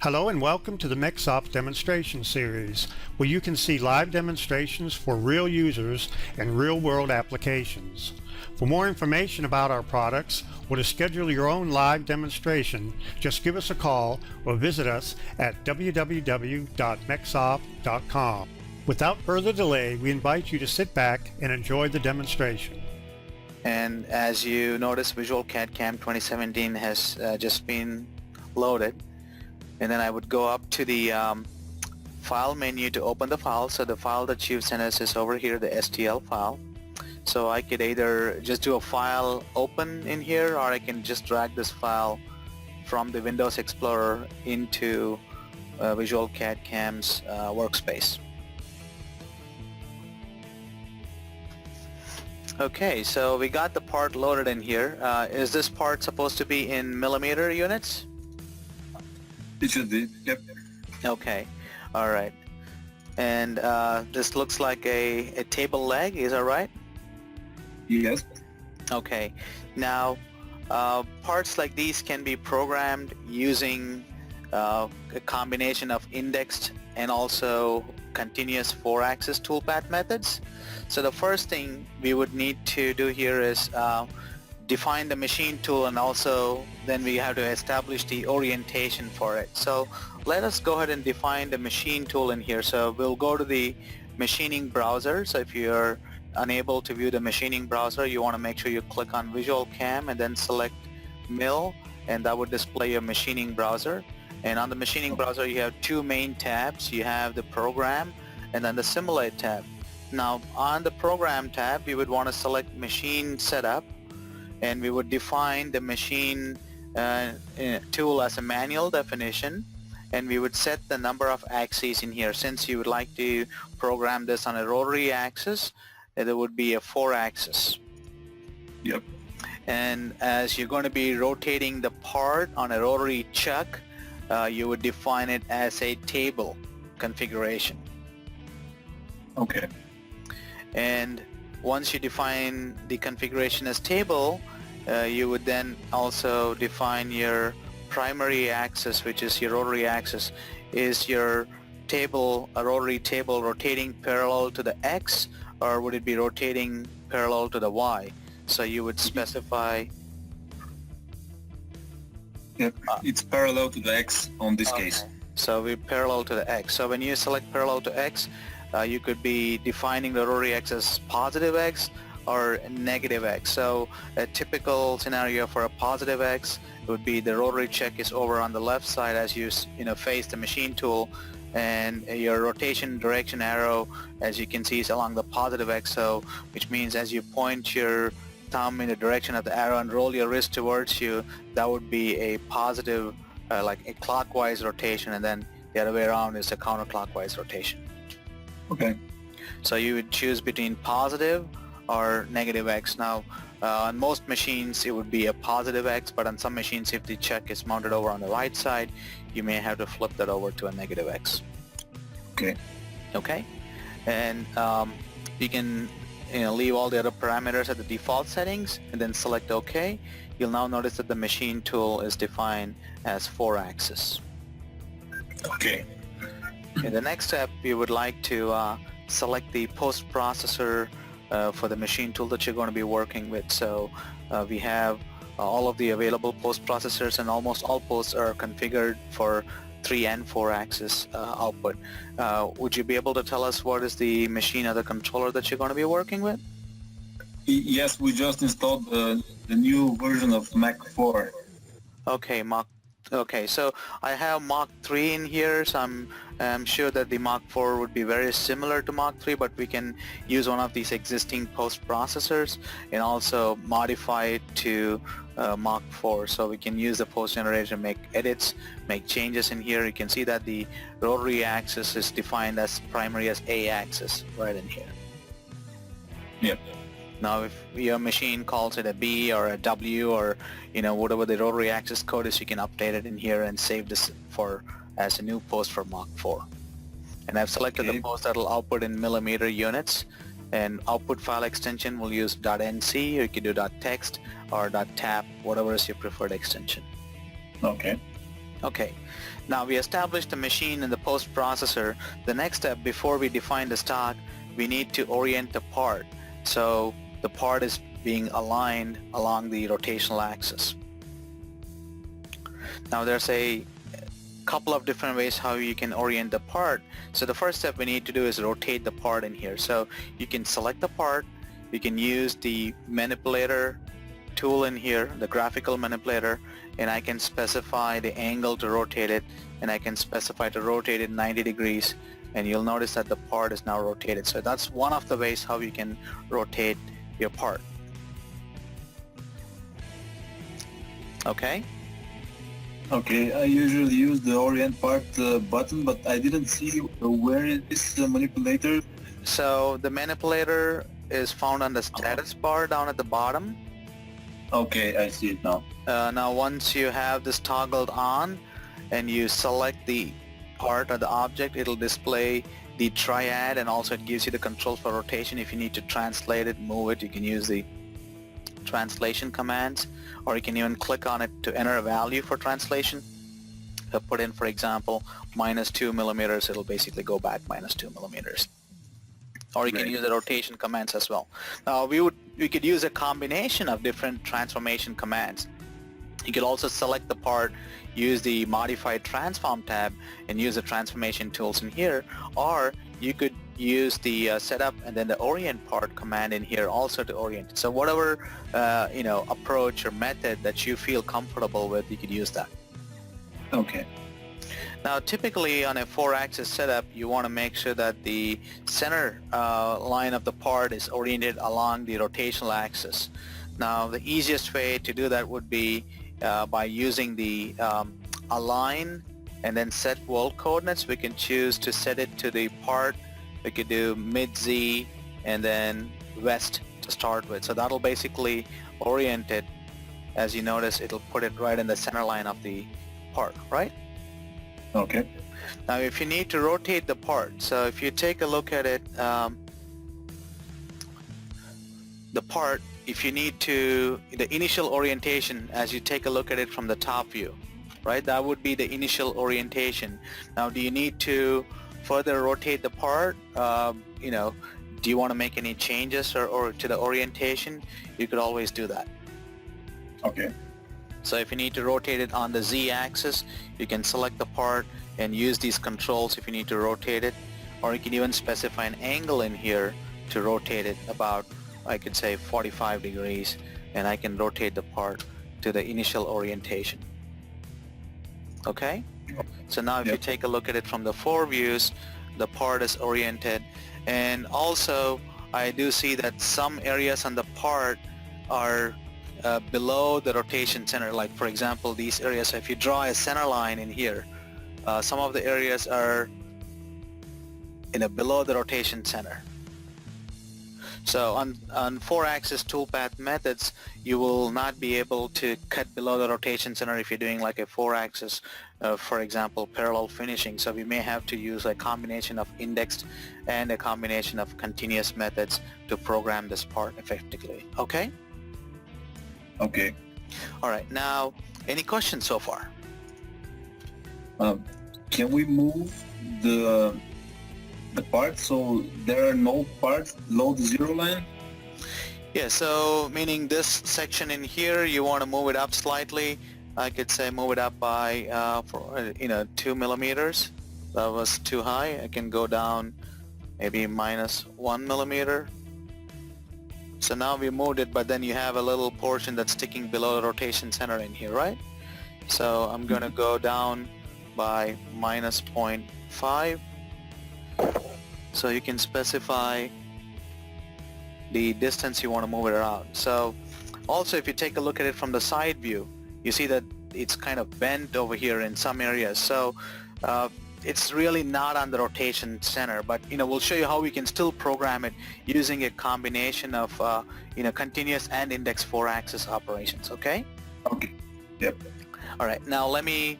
Hello and welcome to the MixOps demonstration series, where you can see live demonstrations for real users and real-world applications. For more information about our products or to schedule your own live demonstration, just give us a call or visit us at www.mixop.com. Without further delay, we invite you to sit back and enjoy the demonstration. And as you notice, VisualCAD CAM 2017 has just been loaded. And then I would go up to the file menu to open the file. So the file that you've sent us is over here, the STL file. So I could either just do a file open in here, or I can just drag this file from the Windows Explorer into VisualCAD CAM's workspace. Okay, so we got the part loaded in here. Is this part supposed to be in millimeter units? It should be, yep. Okay, all right. And this looks like a table leg, is that right? Yes. Okay. Now, parts like these can be programmed using a combination of indexed and also continuous 4-axis toolpath methods. So the first thing we would need to do here is define the machine tool, and also then we have to establish the orientation for it. So let us go ahead and define the machine tool in here. So we'll go to the machining browser. So if you're unable to view the machining browser, you want to make sure you click on VisualCAM and then select Mill, and that would display your machining browser. And on the machining browser you have two main tabs. You have the program and then the simulate tab. Now on the program tab we would want to select machine setup, and we would define the machine tool as a manual definition, and we would set the number of axes in here. Since you would like to program this on a rotary axis, there would be a 4-axis. Yep. And as you're going to be rotating the part on a rotary chuck, you would define it as a table configuration. Okay. And once you define the configuration as table, you would then also define your primary axis, which is your rotary axis. Is your table, a rotary table, rotating parallel to the X, or would it be rotating parallel to the Y? So you would specify... Yep. It's parallel to the X on this case. So we parallel to the X. So when you select parallel to X, you could be defining the rotary axis as positive X or negative X. So a typical scenario for a positive X would be the rotary check is over on the left side as you face the machine tool, and your rotation direction arrow, as you can see, is along the positive X. So which means as you point your thumb in the direction of the arrow and roll your wrist towards you, that would be a positive, like a clockwise rotation, and then the other way around is a counterclockwise rotation. Okay. So you would choose between positive or negative X. Now on most machines it would be a positive X, but on some machines, if the check is mounted over on the right side, you may have to flip that over to a negative X. Okay. Okay. And you can leave all the other parameters at the default settings and then select OK. You'll now notice that the machine tool is defined as 4-axis. Okay. In the next step, you would like to select the post processor for the machine tool that you're going to be working with. So we have all of the available post processors, and almost all posts are configured for 3 and 4-axis output. Would you be able to tell us what is the machine or the controller that you're going to be working with? Yes, we just installed the new version of Mach 4. Okay, Okay, so I have Mach 3 in here, so I'm sure that the Mach 4 would be very similar to Mach 3, but we can use one of these existing post processors and also modify it to Mach 4. So we can use the post generator to make edits, make changes in here. You can see that the rotary axis is defined as primary as A axis right in here. Yep. Now if your machine calls it a B or a W, or whatever the rotary axis code is, you can update it in here and save this as a new post for Mach 4. And I've selected the post that will output in millimeter units, and output file extension will use .nc, or you can do .text or .tap, whatever is your preferred extension. Okay. Okay, now we established the machine and the post processor. The next step before we define the stock, we need to orient the part. So the part is being aligned along the rotational axis. Now there's a couple of different ways how you can orient the part. So the first step we need to do is rotate the part in here. So you can select the part, you can use the manipulator tool in here, the graphical manipulator, and I can specify the angle to rotate it, and I can specify to rotate it 90 degrees, and you'll notice that the part is now rotated. So that's one of the ways how you can rotate your part. Okay? Okay, I usually use the orient part button, but I didn't see where is the manipulator. So the manipulator is found on the status bar down at the bottom. Okay, I see it now. Now once you have this toggled on and you select the part or the object, it'll display the triad, and also it gives you the controls for rotation. If you need to translate it, move it, you can use the translation commands, or you can even click on it to enter a value for translation. Put in, for example, -2 millimeters, it'll basically go back -2 millimeters. Or you can use the rotation commands as well. Now we could use a combination of different transformation commands. You could also select the part, use the modified transform tab, and use the transformation tools in here, or you could use the setup and then the orient part command in here also to orient it. So whatever approach or method that you feel comfortable with, you could use that. Okay. Now typically on a 4-axis setup, you want to make sure that the center line of the part is oriented along the rotational axis. Now the easiest way to do that would be by using the align and then set world coordinates. We can choose to set it to the part. We could do mid-Z and then west to start with. So that'll basically orient it. As you notice, it'll put it right in the center line of the part, right? Okay. Now if you need to rotate the part, so if you take a look at it, the part, if you need to, the initial orientation, as you take a look at it from the top view, right, that would be the initial orientation. Now do you need to further rotate the part? Do you want to make any changes or to the orientation? You could always do that. Okay. So if you need to rotate it on the Z-axis, you can select the part and use these controls if you need to rotate it, or you can even specify an angle in here to rotate it about, I could say 45 degrees, and I can rotate the part to the initial orientation. Okay? So now if you take a look at it from the 4 views, the part is oriented, and also I do see that some areas on the part are below the rotation center, like for example these areas. If you draw a center line in here, some of the areas are below the rotation center. So on 4-axis toolpath methods, you will not be able to cut below the rotation center if you're doing like a 4-axis, for example, parallel finishing. So we may have to use a combination of indexed and a combination of continuous methods to program this part effectively. Okay? Okay. All right. Now, any questions so far? Can we move the parts so there are no parts below the 0 line? Yeah, so meaning this section in here, you want to move it up slightly. I could say move it up by 2 millimeters. That was too high. I can go down maybe -1 millimeter. So now we moved it, but then you have a little portion that's sticking below the rotation center in here, right? So I'm going to go down by -0.5. So you can specify the distance you want to move it around. So also if you take a look at it from the side view, you see that it's kind of bent over here in some areas. So it's really not on the rotation center, but we'll show you how we can still program it using a combination of continuous and index 4-axis operations. Okay? Okay. Yep. All right. Now let me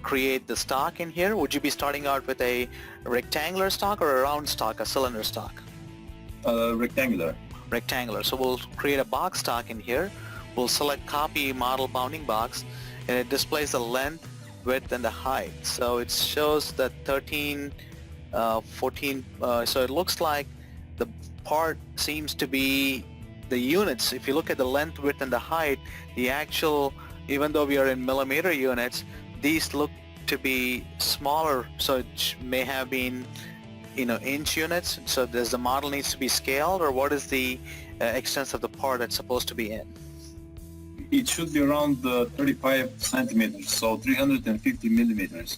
create the stock in here. Would you be starting out with a rectangular stock or a round stock, a cylinder stock? Rectangular. Rectangular. So we'll create a box stock in here. We'll select copy model bounding box, and it displays the length, width, and the height. So it shows that 13, 14, so it looks like the part seems to be the units. If you look at the length, width, and the height, the actual, even though we are in millimeter units, these look to be smaller, so it may have been, inch units. So does the model needs to be scaled, or what is the extent of the part that's supposed to be in? It should be around 35 centimeters, so 350 millimeters.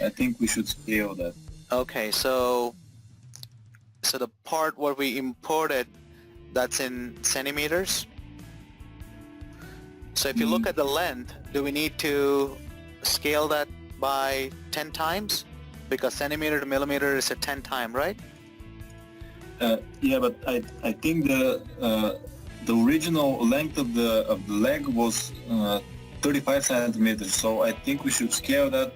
I think we should scale that. Okay, so the part what we imported, that's in centimeters. So if you look at the length, do we need to scale that by 10 times? Because centimeter to millimeter is a 10 time, right? Yeah, but I think the original length of the leg was 35 centimeters, so I think we should scale that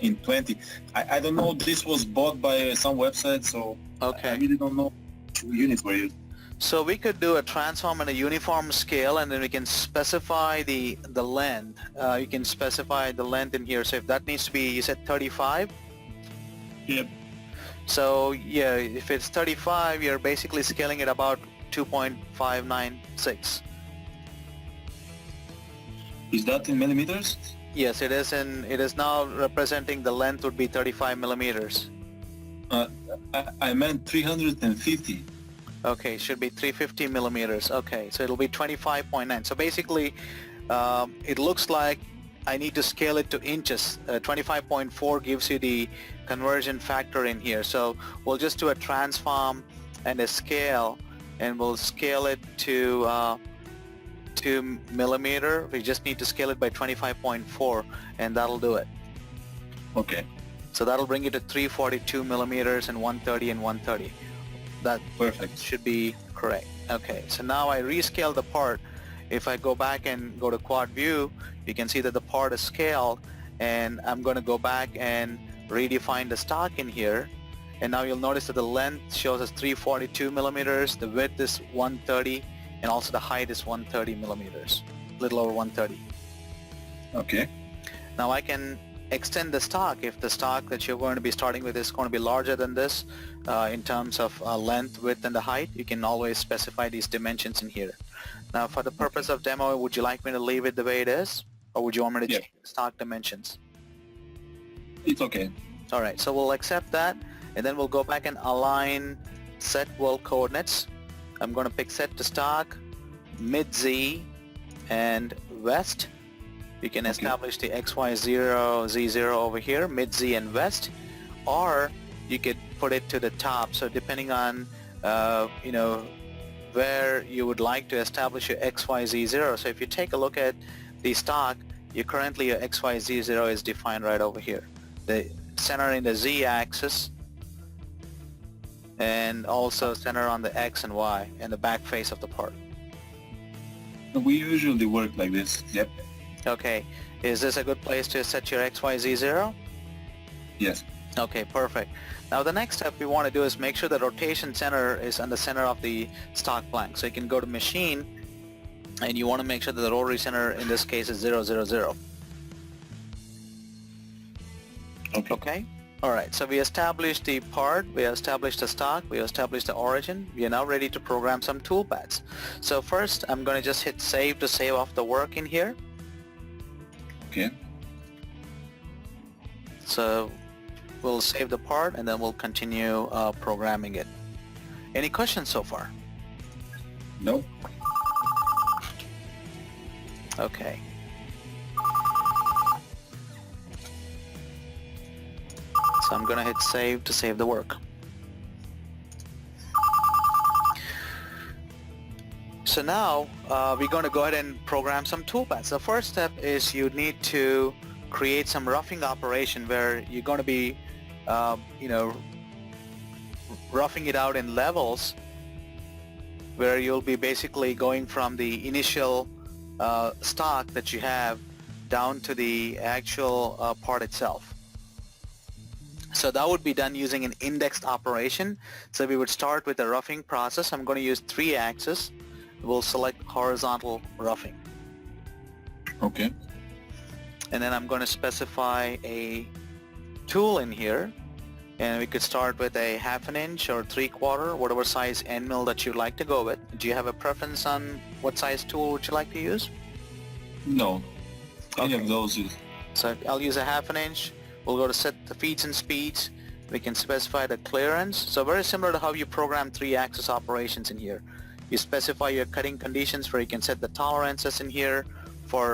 in 20. I don't know, this was bought by some website, so Okay. I really don't know which units were used. So we could do a transform and a uniform scale, and then we can specify the length. You can specify the length in here. So if that needs to be, you said 35? Yep. So yeah, if it's 35, you're basically scaling it about 2.596. Is that in millimeters? Yes, it is it is now representing the length would be 35 millimeters. I meant 350. Okay, should be 350 millimeters. Okay, so it'll be 25.9. So basically, it looks like I need to scale it to inches. 25.4 gives you the conversion factor in here. So we'll just do a transform and a scale, and we'll scale it to 2 millimeter. We just need to scale it by 25.4, and that'll do it. Okay. So that'll bring it to 342 millimeters and 130 and 130. That Perfect. should be correct. Okay, so now I rescale the part. If I go back and go to quad view, you can see that the part is scaled, and I'm going to go back and redefine the stock in here. And now you'll notice that the length shows as 342 millimeters, the width is 130, and also the height is 130 millimeters, a little over 130. Okay. Now I can extend the stock if the stock that you're going to be starting with is going to be larger than this in terms of length, width, and the height. You can always specify these dimensions in here. Now for the purpose of demo, would you like me to leave it the way it is, or would you want me to change the stock dimensions? It's okay. Alright, so we'll accept that, and then we'll go back and align set world coordinates. I'm going to pick set to stock, mid Z, and west. You can establish the XY0, Z0 over here, mid Z and west, or you could put it to the top. So depending on, where you would like to establish your XYZ0. So if you take a look at the stock, currently your XYZ0 is defined right over here. The center in the Z axis, and also center on the X and Y and the back face of the part. We usually work like this. Yep. Okay, is this a good place to set your XYZ0? Yes. Okay, perfect. Now the next step we want to do is make sure the rotation center is on the center of the stock blank. So you can go to machine, and you want to make sure that the rotary center in this case is 0, 0, 0. Okay. Okay? Alright, so we established the part, we established the stock, we established the origin. We are now ready to program some toolpaths. So first I'm going to just hit save to save off the work in here. Okay. So we'll save the part, and then we'll continue programming it. Any questions so far? No. Okay. So I'm going to hit save to save the work. So now we're going to go ahead and program some toolpaths. The first step is you need to create some roughing operation where you're going to be, roughing it out in levels, where you'll be basically going from the initial stock that you have down to the actual part itself. So that would be done using an indexed operation. So we would start with the roughing process. I'm going to use 3 axes. We'll select horizontal roughing. Okay. and then I'm going to specify a tool in here, and we could start with a 1/2 inch or 3/4, whatever size end mill that you'd like to go with. Do you have a preference on what size tool would you like to use? No. Any Okay. of those is... So I'll use a 1/2 inch. We'll go to set the feeds and speeds. We can specify the clearance. So very similar to how you program 3-axis operations in here. You specify your cutting conditions where you can set the tolerances in here. For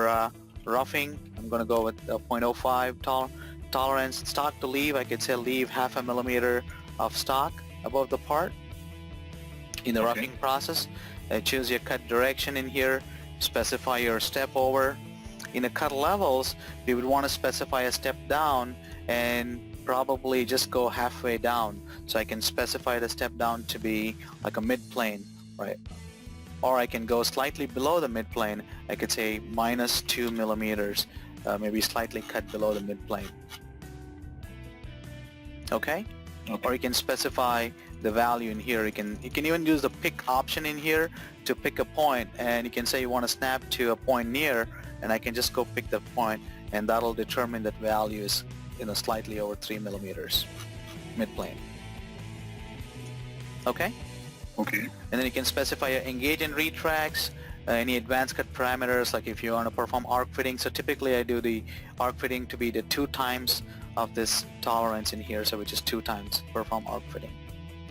roughing, I'm going to go with 0.05 tolerance. Stock to leave, I could say leave 1/2 millimeter of stock above the part in the roughing process. Choose your cut direction in here. Specify your step over. In the cut levels, we would want to specify a step down and probably just go halfway down. So I can specify the step down to be like a mid-plane, right? Or I can go slightly below the mid-plane. I could say -2 millimeters, maybe slightly cut below the mid-plane. Okay? Or you can specify the value in here. You can even use the pick option in here to pick a point, and you can say you want to snap to a point near, and I can just go pick the point, and that'll determine that value is slightly over 3 millimeters mid-plane. Okay? Okay. And then you can specify your engage and retracts, any advanced cut parameters, like if you want to perform arc fitting. So typically I do the arc fitting to be the 2 times of this tolerance in here, so which is 2 times perform arc fitting.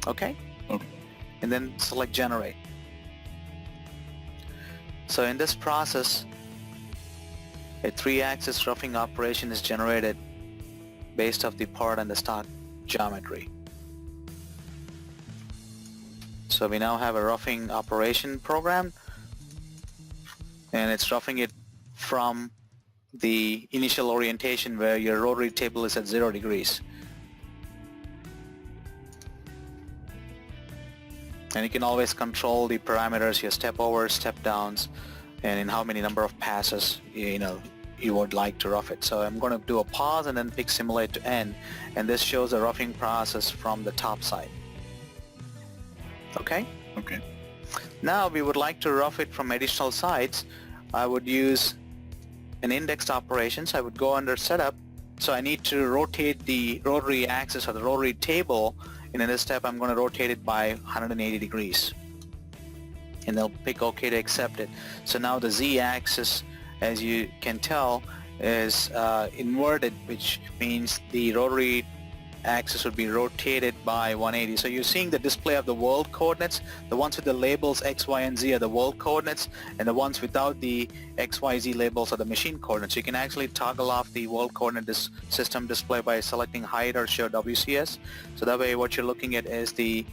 Okay? Okay. And then select generate. So in this process, a 3-axis roughing operation is generated based off the part and the stock geometry. So we now have a roughing operation program, and it's roughing it from the initial orientation where your rotary table is at 0 degrees. And you can always control the parameters, your step overs, step downs, and in how many number of passes you would like to rough it. So I'm going to do a pause and then pick simulate to end, and this shows the roughing process from the top side. Okay? Okay. Now we would like to rough it from additional sides. I would use an indexed operations. I would go under setup. So I need to rotate the rotary axis or the rotary table, and in this step I'm going to rotate it by 180 degrees. And they'll pick OK to accept it. So now the Z-axis, as you can tell, is inverted, which means the rotary axis would be rotated by 180. So you're seeing the display of the world coordinates. The ones with the labels X, Y, and Z are the world coordinates, and the ones without the X, Y, Z labels are the machine coordinates. You can actually toggle off the world coordinate system display by selecting hide or show WCS. So that way what you're looking at is the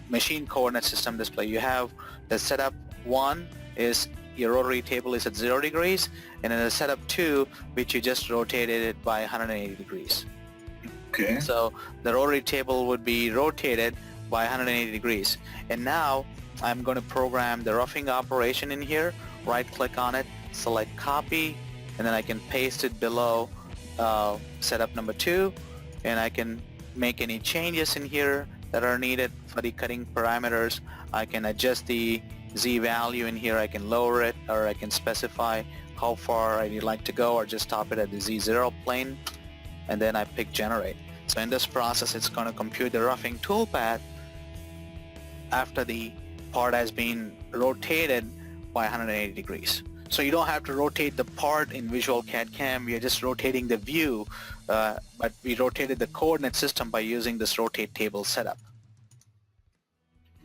machine coordinate system display. You have the setup 1 is your rotary table is at 0 degrees, and then the setup 2, which you just rotated it by 180 degrees. Okay. So the rotary table would be rotated by 180 degrees. And now I'm going to program the roughing operation in here. Right click on it, select copy, and then I can paste it below setup number 2, and I can make any changes in here that are needed for the cutting parameters. I can adjust the Z value in here. I can lower it, or I can specify how far I'd like to go, or just stop it at the Z0 plane, and then I pick generate. So in this process, it's going to compute the roughing toolpath after the part has been rotated by 180 degrees. So you don't have to rotate the part in VisualCAD CAM. We are just rotating the view, but we rotated the coordinate system by using this rotate table setup.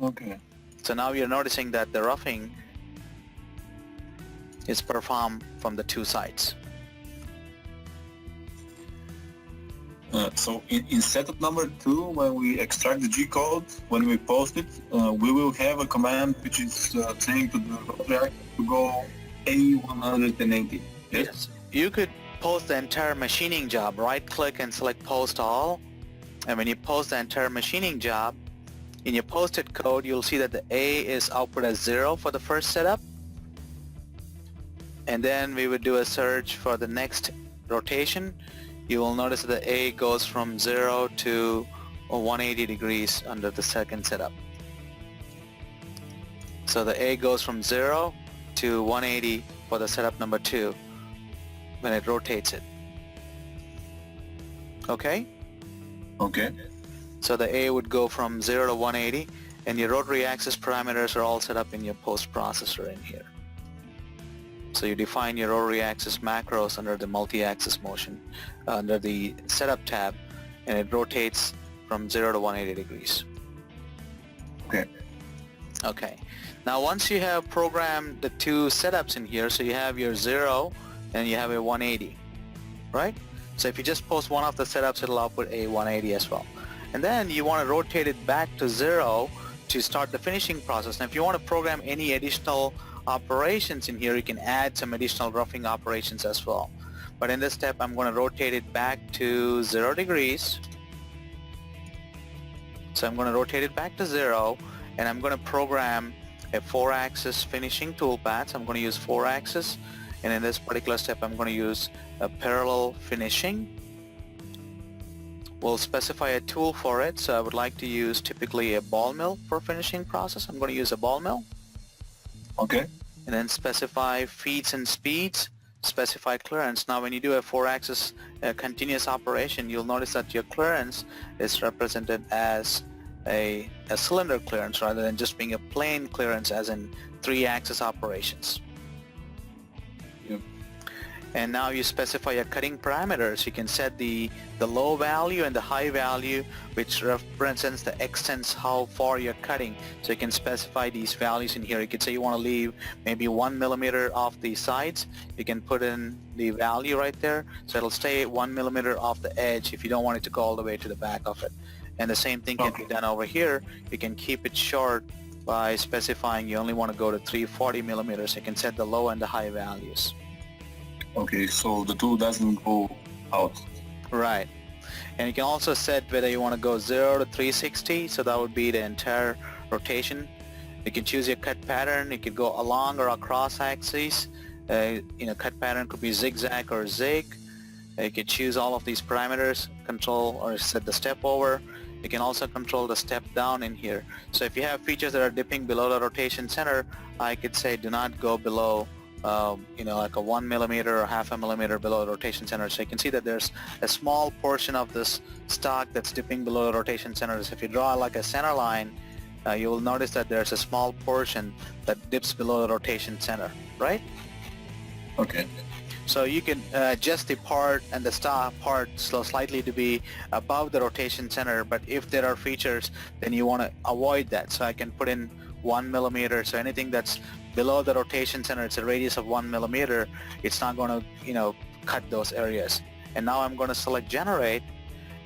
Okay. So now you're noticing that the roughing is performed from the 2 sides. So in setup number 2, when we extract the G code, when we post it, we will have a command which is saying to the rotary to go A180. Yes. You could post the entire machining job. Right click and select post all. And when you post the entire machining job, in your posted code, you'll see that the A is output as 0 for the first setup. And then we would do a search for the next rotation. You will notice that the A goes from 0 to 180 degrees under the second setup. So the A goes from 0 to 180 for the setup number 2. when it rotates it. Okay? Okay. So the A would go from 0 to 180, and your rotary axis parameters are all set up in your post processor in here. So you define your rotary axis macros under the multi-axis motion, under the setup tab, and it rotates from 0 to 180 degrees. Okay. Okay. Now once you have programmed the two setups in here, so you have your 0 and you have a 180, right? So if you just post one of the setups, it'll output a 180 as well. And then you want to rotate it back to 0 to start the finishing process. Now if you want to program any additional operations in here, you can add some additional roughing operations as well. But in this step, I'm going to rotate it back to 0 degrees. So I'm going to rotate it back to 0, and I'm going to program a 4-axis finishing toolpath. So I'm going to use 4-axis, and in this particular step, I'm going to use a parallel finishing. We'll specify a tool for it, so I would like to use typically a ball mill for finishing process. I'm going to use a ball mill. Okay. And then specify feeds and speeds, specify clearance. Now when you do a 4-axis continuous operation, you'll notice that your clearance is represented as a cylinder clearance rather than just being a plain clearance as in 3-axis operations. Yep. And now you specify your cutting parameters. You can set the low value and the high value, which represents the extents how far you're cutting. So you can specify these values in here. You could say you want to leave maybe 1 millimeter off the sides. You can put in the value right there. So it'll stay 1 millimeter off the edge if you don't want it to go all the way to the back of it. And the same thing can be done over here. You can keep it short by specifying you only want to go to 340 millimeters. You can set the low and the high values. Okay, so the tool doesn't go out. Right. And you can also set whether you want to go 0 to 360, so that would be the entire rotation. You can choose your cut pattern. You could go along or across axes. Cut pattern could be zigzag or zig. You can choose all of these parameters, control or set the step over. You can also control the step down in here. So if you have features that are dipping below the rotation center, I could say do not go below like a 1 millimeter or half a millimeter below the rotation center. So you can see that there's a small portion of this stock that's dipping below the rotation center. So if you draw like a center line, you will notice that there's a small portion that dips below the rotation center, right? Okay. So you can adjust the part and the stock part slightly to be above the rotation center, but if there are features, then you want to avoid that. So I can put in 1 millimeter, so anything that's below the rotation center, it's a radius of 1 millimeter, it's not going to, cut those areas. And now I'm going to select generate,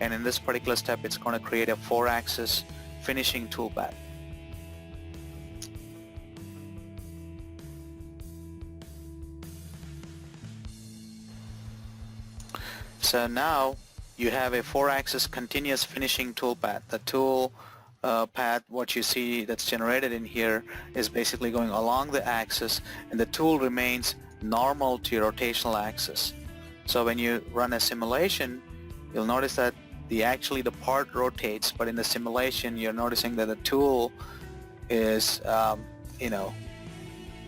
and in this particular step, it's going to create a 4-axis finishing toolpath. So now you have a 4-axis continuous finishing toolpath. The tool path, what you see that's generated in here is basically going along the axis, and the tool remains normal to your rotational axis. So when you run a simulation, you'll notice that the part rotates, but in the simulation you're noticing that the tool is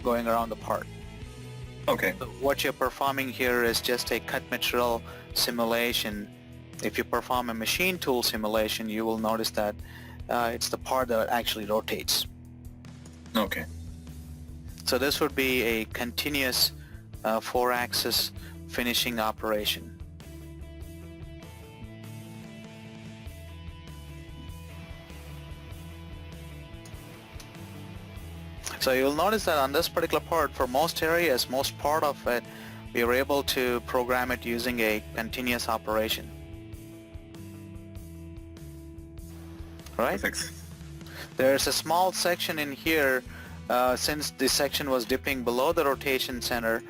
going around the part. Okay. So what you're performing here is just a cut material simulation. If you perform a machine tool simulation, you will notice that it's the part that actually rotates. Okay. So this would be a continuous 4-axis finishing operation. So you'll notice that on this particular part, for most areas, most part of it, we were able to program it using a continuous operation. Right? Perfect. There's a small section in here, since the section was dipping below the rotation center,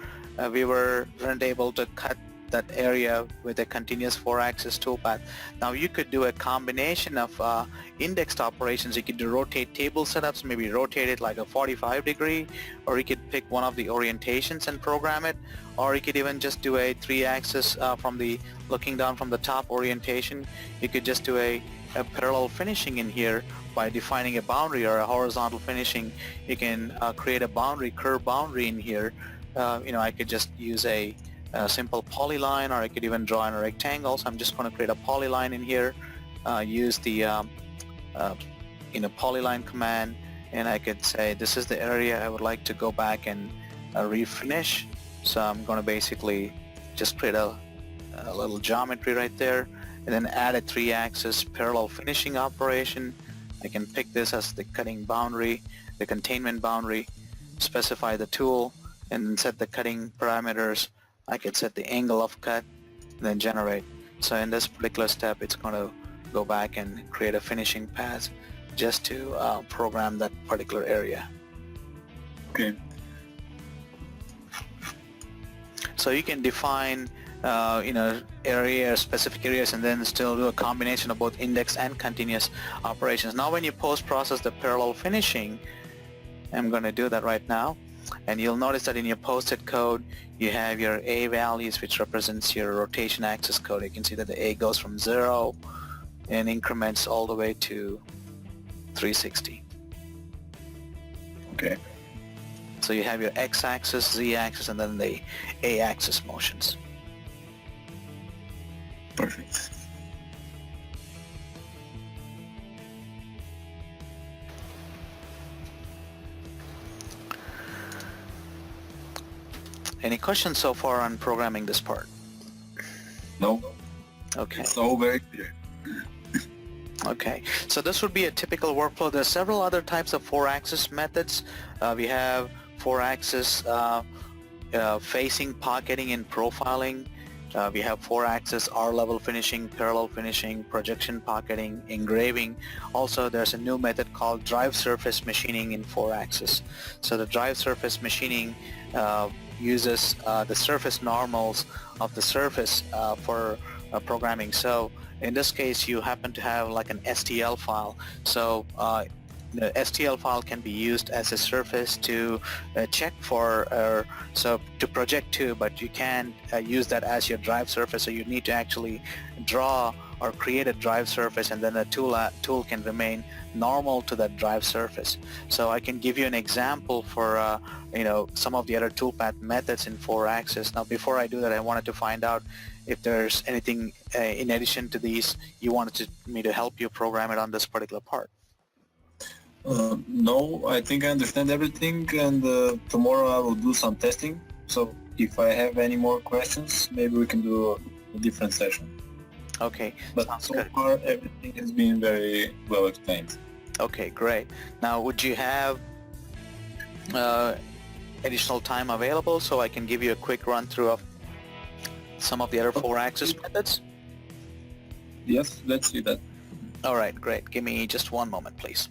we weren't able to cut that area with a continuous 4-axis toolpath. Now you could do a combination of indexed operations. You could do rotate table setups, maybe rotate it like a 45 degree, or you could pick one of the orientations and program it, or you could even just do a 3-axis looking down from the top orientation. You could just do a parallel finishing in here by defining a boundary or a horizontal finishing. You can create a boundary, curve boundary in here. I could just use a a simple polyline, or I could even draw in a rectangle. So I'm just going to create a polyline in here, use the polyline command, and I could say this is the area I would like to go back and refinish. So I'm going to basically just create a little geometry right there, and then add a 3-axis parallel finishing operation. I can pick this as the cutting boundary, the containment boundary, specify the tool, and then set the cutting parameters. I could set the angle of cut, and then generate. So in this particular step, it's going to go back and create a finishing path just to program that particular area. Okay. So you can define specific areas, and then still do a combination of both index and continuous operations. Now when you post-process the parallel finishing, I'm going to do that right now, and you'll notice that in your posted code you have your A values, which represents your rotation axis code. You can see that the A goes from 0 and increments all the way to 360. Okay. So you have your x-axis, z-axis, and then the a-axis motions. Perfect. Any questions so far on programming this part? No. Okay. It's all very clear. Okay, so this would be a typical workflow. There are several other types of 4-axis methods. We have 4-axis facing, pocketing, and profiling. We have 4-axis R-level finishing, parallel finishing, projection pocketing, engraving. Also, there's a new method called drive surface machining in 4-axis. So the drive surface machining uses the surface normals of the surface for programming. So in this case, you happen to have like an STL file. So the STL file can be used as a surface to check for, so to project to, but you can't use that as your drive surface. So you need to actually draw or create a drive surface, and then the tool can remain normal to that drive surface. So I can give you an example for some of the other toolpath methods in 4-axis. Now before I do that, I wanted to find out if there's anything in addition to these you wanted me to help you program it on this particular part. No, I think I understand everything, and tomorrow I will do some testing. So if I have any more questions, maybe we can do a different session. Okay, but sounds so good. far everything has been very well explained. Okay, great. Now would you have additional time available so I can give you a quick run through of some of the other 4-axis methods? Yes, let's see that. All right, great. Give me just one moment, please.